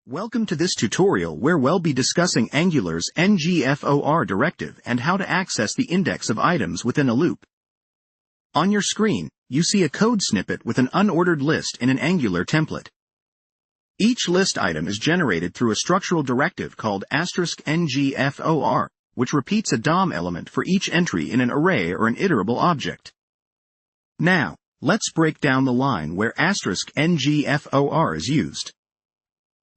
Welcome to this tutorial where we'll be discussing Angular's ngFor directive and how to access the index of items within a loop. On your screen, you see a code snippet with an unordered list in an Angular template. Each list item is generated through a structural directive called *ngFor, which repeats a DOM element for each entry in an array or an iterable object. Now, let's break down the line where *ngFor is used.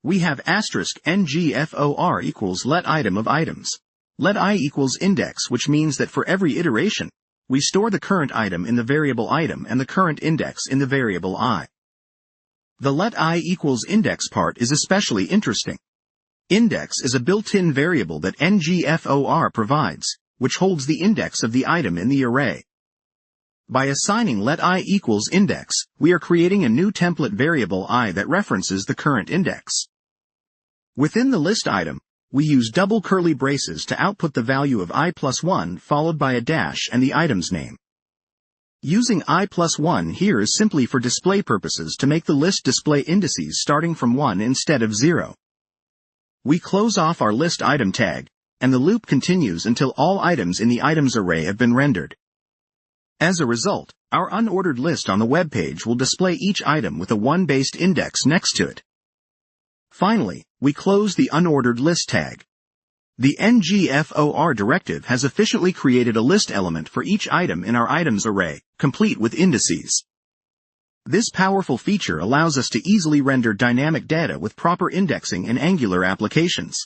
We have *ngFor equals let item of items. Let I equals index, which means that for every iteration, we store the current item in the variable item and the current index in the variable I. The let I equals index part is especially interesting. Index is a built-in variable that ngFor provides, which holds the index of the item in the array. By assigning let I equals index, we are creating a new template variable I that references the current index. Within the list item, we use double curly braces to output the value of I+1 followed by a dash and the item's name. Using I+1 here is simply for display purposes to make the list display indices starting from 1 instead of 0. We close off our list item tag, and the loop continues until all items in the items array have been rendered. As a result, our unordered list on the web page will display each item with a 1-based index next to it. Finally, we close the unordered list tag. The ngFor directive has efficiently created a list element for each item in our items array, complete with indices. This powerful feature allows us to easily render dynamic data with proper indexing in Angular applications.